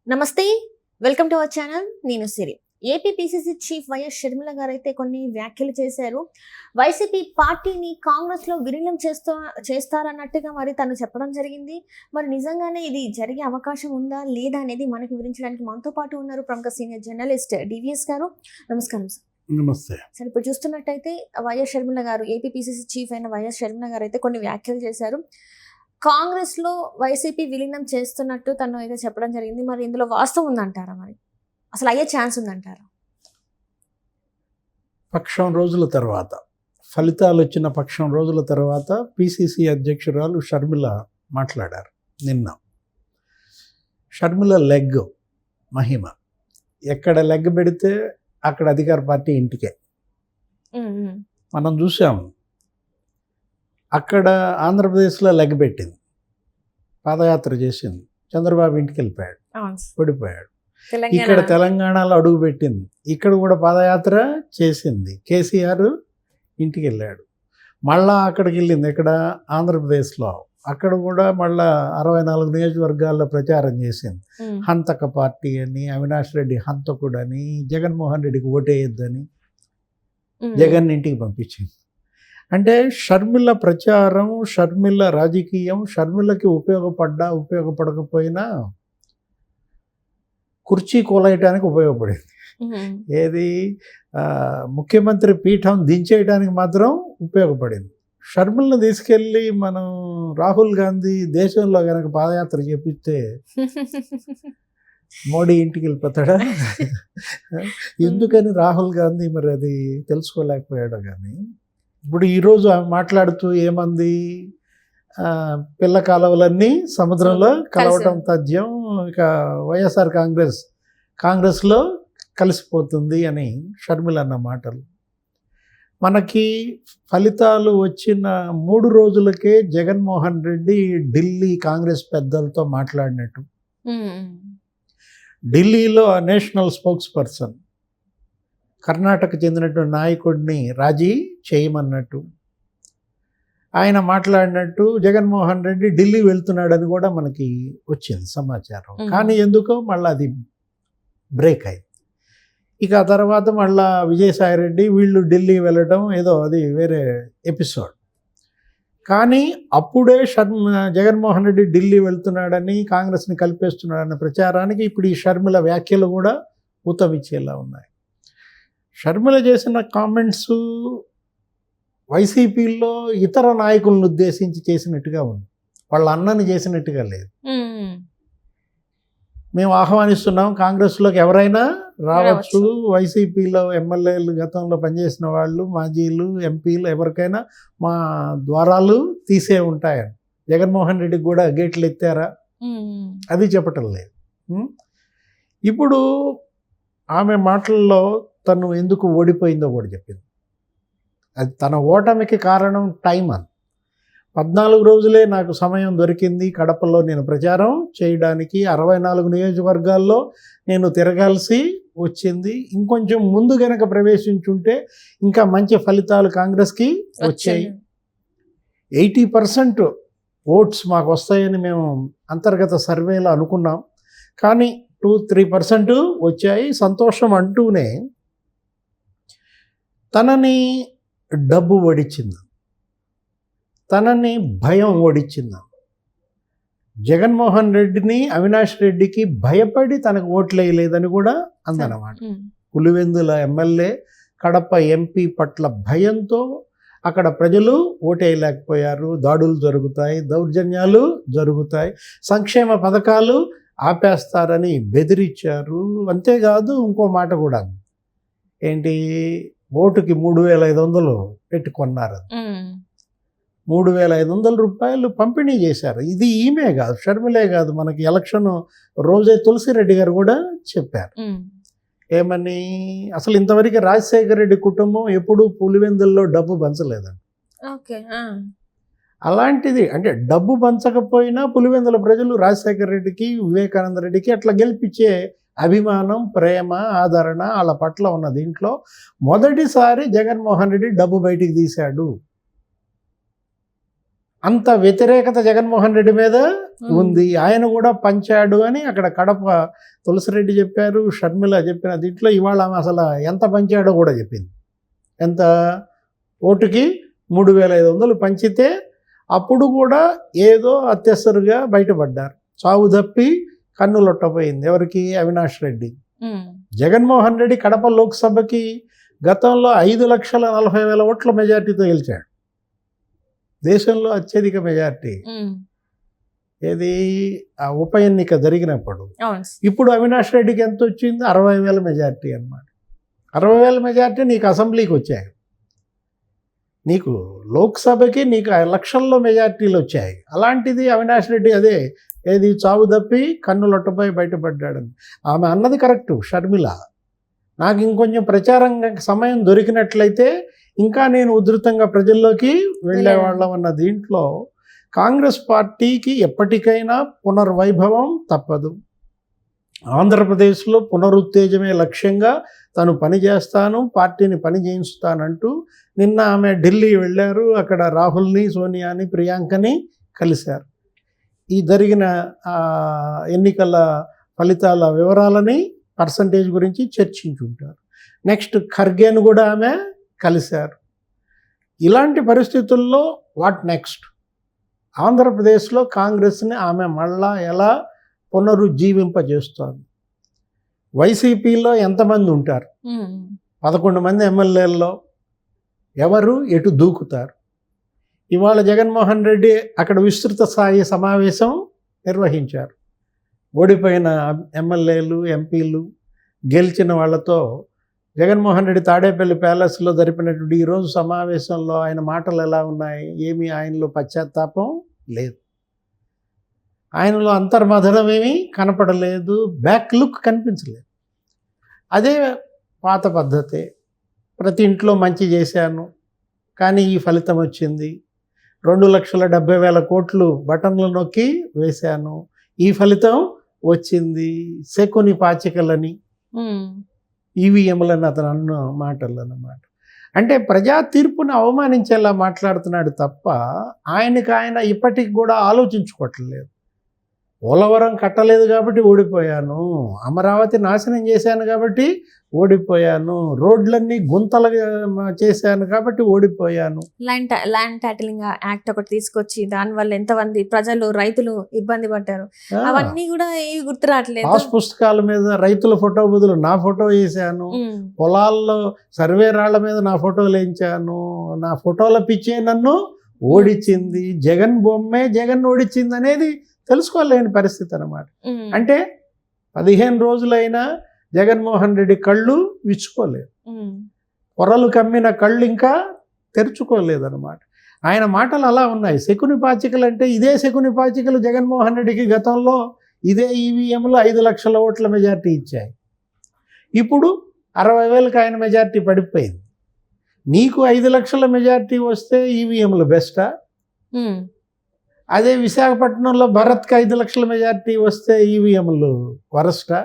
నమస్తే. Welcome to our channel. నేను Siri. AP PCC chief YS Sharmila గారైతే కొన్ని వ్యాఖ్యలు చేశారు. వైసీపీ పార్టీని కాంగ్రెస్‌లో విలీనం చేస్తారన్నట్టుగా మరి తను చెప్పడం జరిగింది. మరి నిజంగానే ఇది జరిగే అవకాశం ఉందా? లేదా? అనేది మనకు వివరించడానికి మనతో పాటు ఉన్నారు ప్రముఖ సీనియర్ జర్నలిస్ట్ డివిఎస్ గారు. నమస్కారం సార్. నమస్తే. సరే, ఇప్పుడు చూస్తున్నట్టయితే వైఎస్ షర్మిల గారు, ఏపీ పీసీసీ చీఫ్ అయిన వైఎస్ షర్మిల గారు అయితే కొన్ని వ్యాఖ్యలు చేశారు. కాంగ్రెస్‌లో వైసీపీ విలీనం చేస్తున్నట్టు తను అయితే చెప్పడం జరిగింది. మరి ఇందులో వాస్తవం ఉందంటారా మరి? అసలు అయ్యే ఛాన్స్ ఉందంటారా? పక్షం రోజుల తర్వాత, ఫలితాలు వచ్చిన పక్షం రోజుల తర్వాత పిసిసి అధ్యక్షురాలు షర్మిల మాట్లాడారు నిన్న. షర్మిల లెగ్ మహిమ. ఎక్కడ లెగ్ పెడితే అక్కడ అధికార పార్టీ ఇంటికే. మనం చూసాం. అక్కడ ఆంధ్రప్రదేశ్లో లెగ్ పెట్టింది, పాదయాత్ర చేసింది, చంద్రబాబు ఇంటికి వెళ్ళిపోయాడు, ఓడిపోయాడు. ఇక్కడ తెలంగాణలో అడుగు పెట్టింది, ఇక్కడ కూడా పాదయాత్ర చేసింది, కేసీఆర్ ఇంటికి వెళ్ళాడు. మళ్ళా అక్కడికి వెళ్ళింది, ఇక్కడ ఆంధ్రప్రదేశ్లో, అక్కడ కూడా మళ్ళా 64 నియోజకవర్గాల్లో ప్రచారం చేసింది. హంతక పార్టీ అని, అవినాష్ రెడ్డి హంతకుడని, జగన్మోహన్ రెడ్డికి ఓటేయొద్దని జగన్ ఇంటికి పంపించింది. అంటే షర్మిల ప్రచారం, షర్మిల రాజకీయం, షర్మిలకి ఉపయోగపడకపోయినా కుర్చీ కూలేయటానికి ఉపయోగపడింది. ఏది ముఖ్యమంత్రి పీఠం దించేయడానికి మాత్రం ఉపయోగపడింది. షర్మిలను తీసుకెళ్ళి మనం రాహుల్ గాంధీ దేశంలో కనుక పాదయాత్ర చేపిస్తే మోడీ ఇంటికి వెళ్ళిపోతాడా? ఎందుకని రాహుల్ గాంధీ మరి అది తెలుసుకోలేకపోయాడు. కానీ ఇప్పుడు ఈరోజు ఆమె మాట్లాడుతూ ఏమంది, పిల్ల కాలువలన్నీ సముద్రంలో కలవటం తథ్యం, ఇక వైఎస్ఆర్ కాంగ్రెస్లో కలిసిపోతుంది అని షర్మిల అన్న మాటలు. మనకి ఫలితాలు వచ్చిన 3 రోజులకే జగన్మోహన్ రెడ్డి ఢిల్లీ కాంగ్రెస్ పెద్దలతో మాట్లాడినట్టు, ఢిల్లీలో నేషనల్ స్పోక్స్ పర్సన్ కర్ణాటక చెందినటువంటి నాయకుడిని రాజీ చేయమన్నట్టు ఆయన మాట్లాడినట్టు జగన్మోహన్ రెడ్డి ఢిల్లీ వెళ్తున్నాడని కూడా మనకి వచ్చింది సమాచారం. కానీ ఎందుకో మళ్ళీ అది బ్రేక్ అయింది. ఇక ఆ తర్వాత మళ్ళా విజయసాయిరెడ్డి వీళ్ళు ఢిల్లీ వెళ్ళడం ఏదో అది వేరే ఎపిసోడ్. కానీ అప్పుడే జగన్మోహన్ రెడ్డి ఢిల్లీ వెళ్తున్నాడని, కాంగ్రెస్ని కలిపేస్తున్నాడన్న ప్రచారానికి ఇప్పుడు ఈ షర్మిల వ్యాఖ్యలు కూడా ఊతమిచ్చేలా ఉన్నాయి. షర్మిల చేసిన కామెంట్స్ వైసీపీలో ఇతర నాయకులను ఉద్దేశించి చేసినట్టుగా ఉంది, వాళ్ళ అన్నని చేసినట్టుగా లేదు. మేము ఆహ్వానిస్తున్నాం, కాంగ్రెస్లోకి ఎవరైనా రావచ్చు, వైసీపీలో ఎమ్మెల్యేలు గతంలో పనిచేసిన వాళ్ళు, మాజీలు, ఎంపీలు ఎవరికైనా మా ద్వారాలు తీసే ఉంటాయని. జగన్మోహన్ రెడ్డికి కూడా గేట్లు ఎత్తారా, అది చెప్పటం లేదు. ఇప్పుడు ఆమె మాటల్లో తను ఎందుకు ఓడిపోయిందో కూడా చెప్పింది. అది తన ఓటమికి కారణం టైం అని. 14 రోజులే నాకు సమయం దొరికింది కడపలో నేను ప్రచారం చేయడానికి, 64 నియోజకవర్గాల్లో నేను తిరగాల్సి వచ్చింది. ఇంకొంచెం ముందు గనక ప్రవేశించుంటే ఇంకా మంచి ఫలితాలు కాంగ్రెస్కి వచ్చాయి. 80% ఓట్స్ మాకు వస్తాయని మేము అంతర్గత సర్వేలో అనుకున్నాం, కానీ 2-3% వచ్చాయి, సంతోషం అంటూనే తనని డబ్బు ఓడించింది, తనని భయం ఓడించింది. జగన్మోహన్ రెడ్డిని, అవినాష్ రెడ్డికి భయపడి తనకు ఓట్లు వేయలేదని కూడా అందనమాట. పులివెందుల ఎమ్మెల్యే, కడప ఎంపీ పట్ల భయంతో అక్కడ ప్రజలు ఓటేయలేకపోయారు. దాడులు జరుగుతాయి, దౌర్జన్యాలు జరుగుతాయి, సంక్షేమ పథకాలు ఆపేస్తారని బెదిరించారు. అంతేకాదు ఇంకో మాట కూడా, ఏంటి, ఓటుకి 3,500 పెట్టి కొన్నారు, 3,500 రూపాయలు పంపిణీ చేశారు. ఇది ఈమె కాదు, షర్మిలే కాదు, మనకి ఎలక్షన్ రోజే తులసిరెడ్డి గారు కూడా చెప్పారు. ఏమని, అసలు ఇంతవరకు రాజశేఖర రెడ్డి కుటుంబం ఎప్పుడూ పులివెందుల్లో డబ్బు పంచలేదండి. అలాంటిది, అంటే డబ్బు పంచకపోయినా పులివెందుల ప్రజలు రాజశేఖర రెడ్డికి, వివేకానంద రెడ్డికి అట్లా గెలిపించే అభిమానం, ప్రేమ, ఆదరణ వాళ్ళ పట్ల ఉన్న దీంట్లో మొదటిసారి జగన్మోహన్ రెడ్డి డబ్బు బయటికి తీశాడు. అంత వ్యతిరేకత జగన్మోహన్ రెడ్డి మీద ఉంది. ఆయన కూడా పంచాడు అని అక్కడ కడప తులసిరెడ్డి చెప్పారు, షర్మిల చెప్పిన దీంట్లో ఇవాళ ఆమె అసలు ఎంత పంచాడో కూడా చెప్పింది. ఎంత ఓటుకి 3,500 పంచితే అప్పుడు కూడా ఏదో అత్యవసరుగా బయటపడ్డారు. చావు తప్పి కన్నులొట్టపోయింది ఎవరికి? అవినాష్ రెడ్డి. జగన్మోహన్ రెడ్డి కడప లోక్సభకి గతంలో 5,40,000 ఓట్ల మెజార్టీతో గెలిచాడు. దేశంలో అత్యధిక మెజార్టీ. ఏది ఆ ఉప ఎన్నిక జరిగినప్పుడు. ఇప్పుడు అవినాష్ రెడ్డికి ఎంత వచ్చింది? 60,000 మెజార్టీ అన్నమాట. 60,000 మెజార్టీ నీకు అసెంబ్లీకి వచ్చాయి, నీకు లోక్సభకి నీకు లక్షల్లో మెజార్టీలు వచ్చాయి. అలాంటిది అవినాష్ రెడ్డి అదే ఏది చావు తప్పి కన్నులొట్టపై బయటపడ్డాడని ఆమె అన్నది కరెక్టు. షర్మిల, నాకు ఇంకొంచెం ప్రచారం సమయం దొరికినట్లయితే ఇంకా నేను ఉధృతంగా ప్రజల్లోకి వెళ్ళేవాళ్ళం అన్న దీంట్లో కాంగ్రెస్ పార్టీకి ఎప్పటికైనా పునర్వైభవం తప్పదు. ఆంధ్రప్రదేశ్లో పునరుత్తేజమే లక్ష్యంగా తను పనిచేస్తాను, పార్టీని పని చేయిస్తానంటూ నిన్న ఆమె ఢిల్లీ వెళ్ళారు. అక్కడ రాహుల్ని, సోనియాని, ప్రియాంకని కలిశారు. ఈ జరిగిన ఎన్నికల ఫలితాల వివరాలని, పర్సంటేజ్ గురించి చర్చించుంటారు. నెక్స్ట్ ఖర్గేను కూడా ఆమె కలిశారు. ఇలాంటి పరిస్థితుల్లో వాట్ నెక్స్ట్? ఆంధ్రప్రదేశ్లో కాంగ్రెస్ని ఆమె మళ్ళా ఎలా పునరుజ్జీవింపజేస్తోంది? వైసీపీలో ఎంతమంది ఉంటారు? 11 మంది ఎమ్మెల్యేల్లో ఎవరు ఎటు దూకుతారు? ఇవాళ జగన్మోహన్ రెడ్డి అక్కడ విస్తృత స్థాయి సమావేశం నిర్వహించారు. ఓడిపోయిన ఎమ్మెల్యేలు, ఎంపీలు, గెలిచిన వాళ్ళతో జగన్మోహన్ రెడ్డి తాడేపల్లి ప్యాలెస్లో జరిపినటువంటి ఈరోజు సమావేశంలో ఆయన మాటలు ఎలా ఉన్నాయి? ఏమీ ఆయనలో పశ్చాత్తాపం లేదు, ఆయనలో అంతర్మథనం ఏమీ కనపడలేదు, బ్యాక్ లుక్ కనిపించలేదు. అదే పాత పద్ధతే. ప్రతి ఇంట్లో మంచి చేశాను కానీ ఈ ఫలితం వచ్చింది, 2,70,000 కోట్లు బటన్లు నొక్కి వేశాను, ఈ ఫలితం వచ్చింది, శకుని పాచికలని, ఈవీఎంలని అతను అన్న మాటలు అన్నమాట. అంటే ప్రజా తీర్పును అవమానించేలా మాట్లాడుతున్నాడు తప్ప ఆయనకు ఆయన ఇప్పటికి కూడా ఆలోచించుకోవట్లేదు. పోలవరం కట్టలేదు కాబట్టి ఓడిపోయాను, అమరావతి నాశనం చేశాను కాబట్టి ఓడిపోయాను, రోడ్లన్నీ గుంతలుగా చేశాను కాబట్టి ఓడిపోయాను. ల్యాండ్ టైటిలింగ్ యాక్ట్ ఒకటి తీసుకొచ్చి దానివల్ల ఎంతమంది ప్రజలు, రైతులు ఇబ్బంది పడ్డారు, అవన్నీ కూడా ఏవి గుర్తు రావట్లేదు. పాస్ పుస్తకాల మీద రైతుల ఫోటో బదులు నా ఫోటో వేసాను, పొలాల్లో సర్వే రాళ్ల మీద నా ఫోటోలు వేయించాను, నా ఫోటోల పిచ్చే నన్ను ఓడించింది, జగన్ బొమ్మే జగన్ ఓడించింది అనేది తెలుసుకోలేని పరిస్థితి అన్నమాట. అంటే 15 రోజులైనా జగన్మోహన్ రెడ్డి కళ్ళు విచ్చుకోలేదు, పొరలు కమ్మిన కళ్ళు ఇంకా తెరుచుకోలేదన్నమాట. ఆయన మాటలు అలా ఉన్నాయి. శకుని పాచికలు అంటే ఇదే శకుని పాచికలు జగన్మోహన్ రెడ్డికి గతంలో ఇదే ఈవీఎంలో 5 లక్షల ఓట్ల మెజార్టీ ఇచ్చాయి. ఇప్పుడు 60,000కి ఆయన మెజార్టీ పడిపోయింది. నీకు 5 లక్షల మెజార్టీ వస్తే ఈవీఎంలు బెస్టా? అదే విశాఖపట్నంలో భరత్కి 5 లక్షల మెజార్టీ వస్తే ఈవీఎంలు వరస్టా?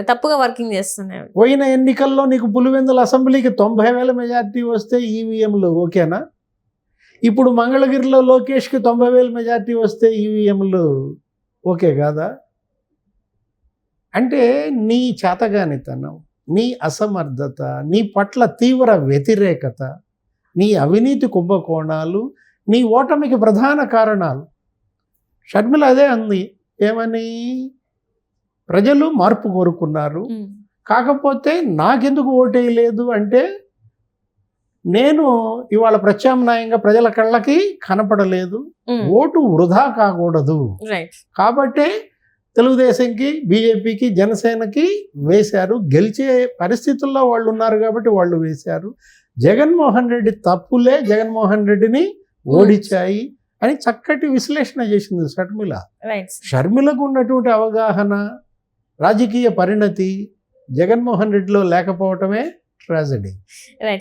తప్పుగా వర్కింగ్ చేస్తున్నాయి. పోయిన ఎన్నికల్లో నీకు పులివెందుల అసెంబ్లీకి 90,000 మెజార్టీ వస్తే ఈవీఎంలు ఓకేనా? ఇప్పుడు మంగళగిరిలో లోకేష్కి 90,000 మెజార్టీ వస్తే ఈవీఎంలు ఓకే కాదా? అంటే నీ చేతగానితనం, నీ అసమర్థత, నీ పట్ల తీవ్ర వ్యతిరేకత, నీ అవినీతి కుంభకోణాలు నీ ఓటమికి ప్రధాన కారణాలు. షర్మిల అదే అంది, ఏమని? ప్రజలు మార్పు కోరుకున్నారు, కాకపోతే నాకెందుకు ఓటేయలేదు అంటే నేను ఇవాళ ప్రత్యామ్నాయంగా ప్రజల కళ్ళకి కనపడలేదు, ఓటు వృధా కాకూడదు కాబట్టే తెలుగుదేశంకి, బీజేపీకి, జనసేనకి వేశారు. గెలిచే పరిస్థితుల్లో వాళ్ళు ఉన్నారు కాబట్టి వాళ్ళు వేశారు. జగన్మోహన్ రెడ్డి తప్పులే జగన్మోహన్ రెడ్డిని ఓడించాయి అని చక్కటి విశ్లేషణ చేసింది షర్మిల. షర్మిలకు ఉన్నటువంటి అవగాహన, రాజకీయ పరిణతి జగన్మోహన్ రెడ్డిలో లేకపోవటమే ట్రాజడీ.